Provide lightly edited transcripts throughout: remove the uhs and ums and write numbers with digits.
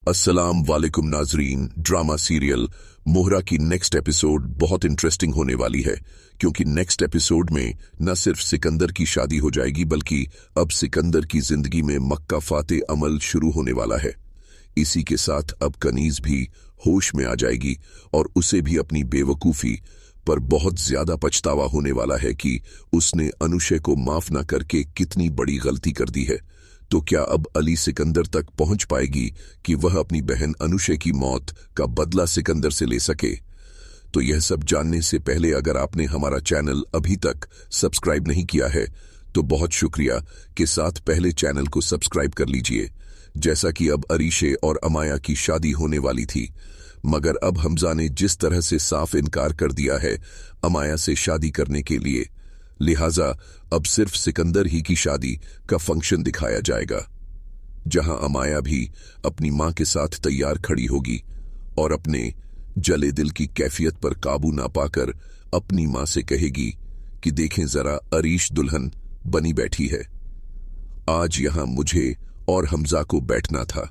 अस्सलाम वालेकुम नाजरीन। ड्रामा सीरियल मोहरा की नेक्स्ट एपिसोड बहुत इंटरेस्टिंग होने वाली है, क्योंकि नेक्स्ट एपिसोड में न सिर्फ सिकंदर की शादी हो जाएगी बल्कि अब सिकंदर की जिंदगी में मक्का फाते अमल शुरू होने वाला है। इसी के साथ अब कनीज भी होश में आ जाएगी और उसे भी अपनी बेवकूफ़ी पर बहुत ज्यादा पछतावा होने वाला है कि उसने अनुशय को माफ न करके कितनी बड़ी गलती कर दी है। तो क्या अब अली सिकंदर तक पहुंच पाएगी कि वह अपनी बहन अनुशय की मौत का बदला सिकंदर से ले सके? तो यह सब जानने से पहले अगर आपने हमारा चैनल अभी तक सब्सक्राइब नहीं किया है तो बहुत शुक्रिया के साथ पहले चैनल को सब्सक्राइब कर लीजिए। जैसा कि अब अरीशे और अमाया की शादी होने वाली थी, मगर अब हमजा ने जिस तरह से साफ इनकार कर दिया है अमाया से शादी करने के लिए, लिहाजा अब सिर्फ सिकंदर ही की शादी का फंक्शन दिखाया जाएगा, जहां अमाया भी अपनी मां के साथ तैयार खड़ी होगी और अपने जले दिल की कैफियत पर काबू ना पाकर अपनी मां से कहेगी कि देखें जरा, अरीश दुल्हन बनी बैठी है। आज यहां मुझे और हमजा को बैठना था,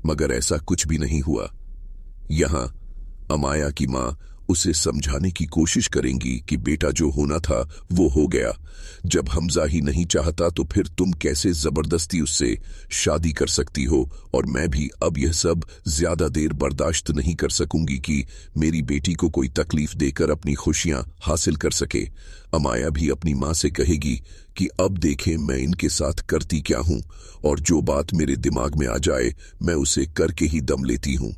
मगर ऐसा कुछ भी नहीं हुआ। यहां अमाया की मां उसे समझाने की कोशिश करेंगी कि बेटा जो होना था वो हो गया। जब हमजा ही नहीं चाहता तो फिर तुम कैसे जबरदस्ती उससे शादी कर सकती हो, और मैं भी अब यह सब ज्यादा देर बर्दाश्त नहीं कर सकूंगी कि मेरी बेटी को कोई तकलीफ देकर अपनी खुशियां हासिल कर सके। अमाया भी अपनी मां से कहेगी कि अब देखें मैं इनके साथ करती क्या हूं, और जो बात मेरे दिमाग में आ जाए मैं उसे करके ही दम लेती हूं।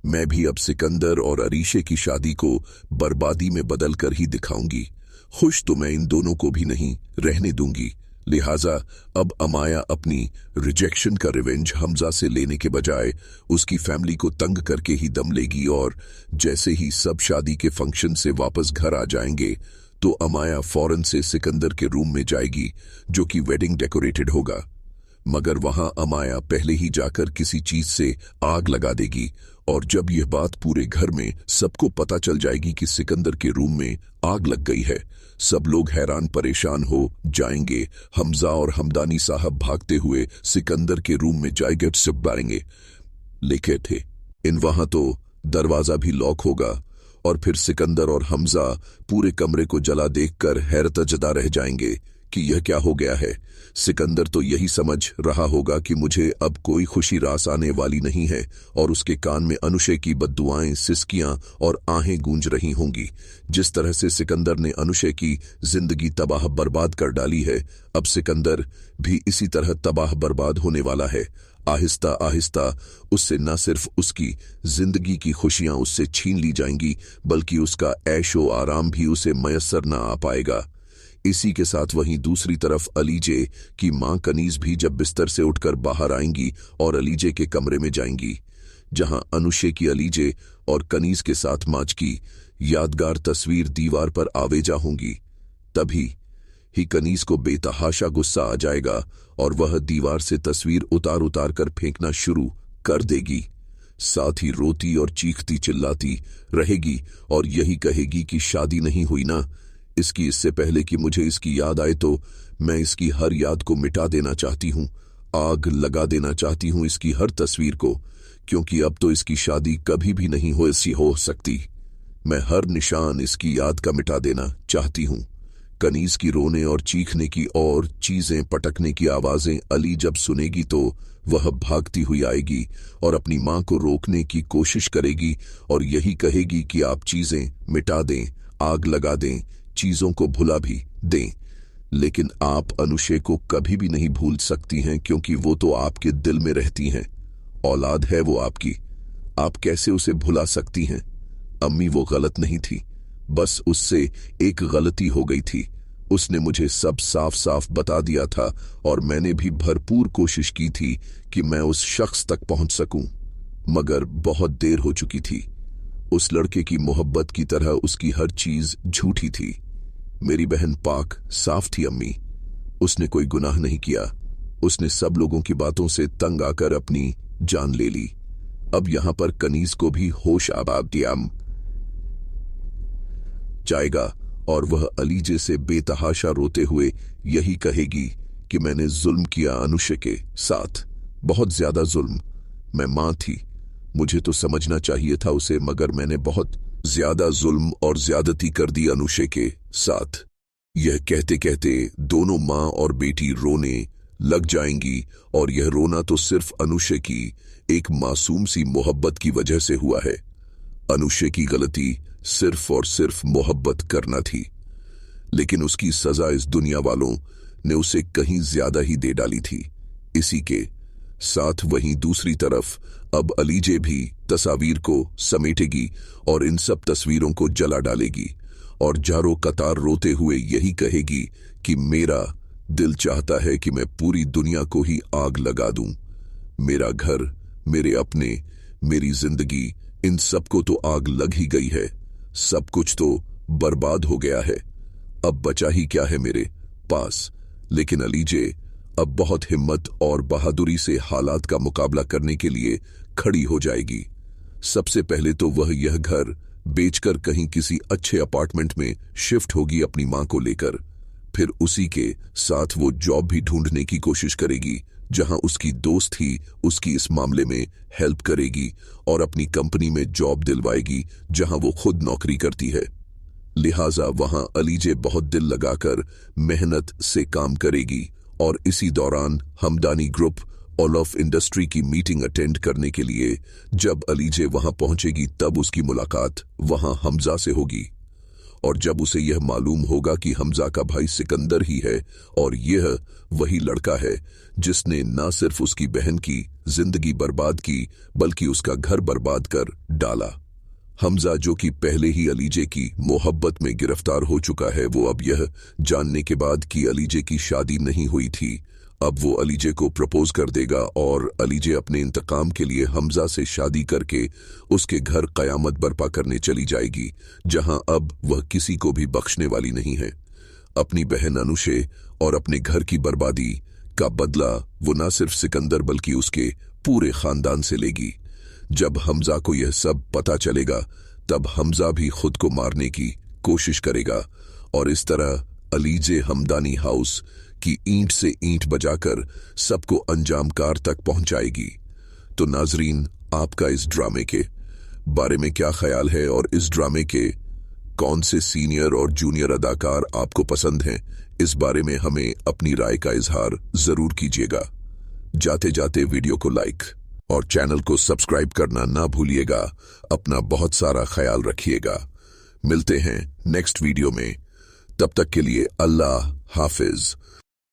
मैं भी अब सिकंदर और अरीशे की शादी को बर्बादी में बदल कर ही दिखाऊंगी। खुश तो मैं इन दोनों को भी नहीं रहने दूंगी। लिहाजा अब अमाया अपनी रिजेक्शन का रिवेंज हमजा से लेने के बजाय उसकी फैमिली को तंग करके ही दम लेगी, और जैसे ही सब शादी के फंक्शन से वापस घर आ जाएंगे तो अमाया फौरन से सिकंदर के रूम में जाएगी जो कि वेडिंग डेकोरेटेड होगा। मगर वहां अमाया पहले ही जाकर किसी चीज से आग लगा देगी, और जब यह बात पूरे घर में सबको पता चल जाएगी कि सिकंदर के रूम में आग लग गई है, सब लोग हैरान परेशान हो जाएंगे। हमजा और हमदानी साहब भागते हुए सिकंदर के रूम में जाएंगे, सब बारेंगे लिखे थे इन वहां तो दरवाजा भी लॉक होगा, और फिर सिकंदर और हमजा पूरे कमरे को जला देखकर हैरतजदा रह जाएंगे कि यह क्या हो गया है। सिकंदर तो यही समझ रहा होगा कि मुझे अब कोई खुशी रास आने वाली नहीं है, और उसके कान में अनुशय की बद्दुआएं, सिसकियां और आहें गूंज रही होंगी। जिस तरह से सिकंदर ने अनुशय की जिंदगी तबाह बर्बाद कर डाली है, अब सिकंदर भी इसी तरह तबाह बर्बाद होने वाला है। आहिस्ता आहिस्ता उससे न सिर्फ उसकी जिंदगी की खुशियां उससे छीन ली जाएंगी, बल्कि उसका ऐशो आराम भी उसे मयस्सर न आ पाएगा। इसी के साथ वहीं दूसरी तरफ अलीजे की मां कनीज भी जब बिस्तर से उठकर बाहर आएंगी और अलीजे के कमरे में जाएंगी, जहां अनुशय की अलीजे और कनीज के साथ माच की यादगार तस्वीर दीवार पर आवेजा होंगी। तभी ही कनीज को बेतहाशा गुस्सा आ जाएगा और वह दीवार से तस्वीर उतार उतार कर फेंकना शुरू कर देगी। साथ ही रोती और चीखती चिल्लाती रहेगी और यही कहेगी कि शादी नहीं हुई ना इसकी। इससे पहले कि मुझे इसकी याद आए तो मैं इसकी हर याद को मिटा देना चाहती हूँ, आग लगा देना चाहती हूँ इसकी हर तस्वीर को, क्योंकि अब तो इसकी शादी कभी भी नहीं हो सकती। मैं हर निशान इसकी याद का मिटा देना चाहती हूँ। कनीज की रोने और चीखने की और चीजें पटकने की आवाजें अली जब सुनेगी तो वह भागती हुई आएगी और अपनी मां को रोकने की कोशिश करेगी और यही कहेगी कि आप चीजें मिटा दें, आग लगा दें, चीजों को भुला भी दें, लेकिन आप अनुशय को कभी भी नहीं भूल सकती हैं, क्योंकि वो तो आपके दिल में रहती हैं। औलाद है वो आपकी, आप कैसे उसे भुला सकती हैं? अम्मी वो गलत नहीं थी, बस उससे एक गलती हो गई थी। उसने मुझे सब साफ साफ बता दिया था और मैंने भी भरपूर कोशिश की थी कि मैं उस शख्स तक पहुंच सकूं, मगर बहुत देर हो चुकी थी। उस लड़के की मोहब्बत की तरह उसकी हर चीज झूठी थी। मेरी बहन पाक साफ थी अम्मी, उसने कोई गुनाह नहीं किया। उसने सब लोगों की बातों से तंग आकर अपनी जान ले ली। अब यहां पर कनीज को भी होश आबाद दिया जाएगा और वह अलीजे से बेतहाशा रोते हुए यही कहेगी कि मैंने जुल्म किया अनुशय के साथ, बहुत ज्यादा जुल्म। मैं मां थी, मुझे तो समझना चाहिए था उसे, मगर मैंने बहुत ज्यादा जुल्म और ज्यादती कर दी अनुशे के साथ। यह कहते कहते दोनों माँ और बेटी रोने लग जाएंगी, और यह रोना तो सिर्फ अनुशे की एक मासूम सी मोहब्बत की वजह से हुआ है। अनुशे की गलती सिर्फ और सिर्फ मोहब्बत करना थी, लेकिन उसकी सजा इस दुनिया वालों ने उसे कहीं ज्यादा ही दे डाली थी। इसी के साथ वहीं दूसरी तरफ अब अलीजे भी तस्वीर को समेटेगी और इन सब तस्वीरों को जला डालेगी, और जारो कतार रोते हुए यही कहेगी कि मेरा दिल चाहता है कि मैं पूरी दुनिया को ही आग लगा दूं। मेरा घर, मेरे अपने, मेरी जिंदगी, इन सबको तो आग लग ही गई है। सब कुछ तो बर्बाद हो गया है। अब बचा ही क्या है मेरे पास। लेकिन अलीजे अब बहुत हिम्मत और बहादुरी से हालात का मुकाबला करने के लिए खड़ी हो जाएगी। सबसे पहले तो वह यह घर बेचकर कहीं किसी अच्छे अपार्टमेंट में शिफ्ट होगी अपनी मां को लेकर। फिर उसी के साथ वो जॉब भी ढूंढने की कोशिश करेगी, जहां उसकी दोस्त ही उसकी इस मामले में हेल्प करेगी और अपनी कंपनी में जॉब दिलवाएगी जहां वो खुद नौकरी करती है। लिहाजा वहां अलीजे बहुत दिल लगाकर मेहनत से काम करेगी, और इसी दौरान Hamdani group all of industry की मीटिंग अटेंड करने के लिए जब अलीजे वहां पहुंचेगी, तब उसकी मुलाकात वहां हमजा से होगी। और जब उसे यह मालूम होगा कि हमजा का भाई सिकंदर ही है, और यह वही लड़का है जिसने न सिर्फ उसकी बहन की जिंदगी बर्बाद की, बल्कि उसका घर बर्बाद कर डाला। हमजा, जो कि पहले ही अलीजे की मोहब्बत में गिरफ्तार हो चुका है, वो अब यह जानने के बाद कि अलीजे की शादी नहीं हुई थी, अब वो अलीजे को प्रपोज कर देगा, और अलीजे अपने इंतकाम के लिए हमजा से शादी करके उसके घर कयामत बर्पा करने चली जाएगी, जहां अब वह किसी को भी बख्शने वाली नहीं है। अपनी बहन अनुशे और अपने घर की बर्बादी का बदला वो न सिर्फ सिकंदर बल्कि उसके पूरे खानदान से लेगी। जब हमजा को यह सब पता चलेगा, तब हमजा भी खुद को मारने की कोशिश करेगा, और इस तरह अलीजे हमदानी हाउस की ईंट से ईंट बजाकर सबको अंजामकार तक पहुंचाएगी। तो नाजरीन, आपका इस ड्रामे के बारे में क्या ख्याल है, और इस ड्रामे के कौन से सीनियर और जूनियर अदाकार आपको पसंद हैं, इस बारे में हमें अपनी राय का इजहार जरूर कीजिएगा। जाते जाते वीडियो को लाइक और चैनल को सब्सक्राइब करना ना भूलिएगा। अपना बहुत सारा ख्याल रखिएगा। मिलते हैं नेक्स्ट वीडियो में। तब तक के लिए अल्लाह हाफिज।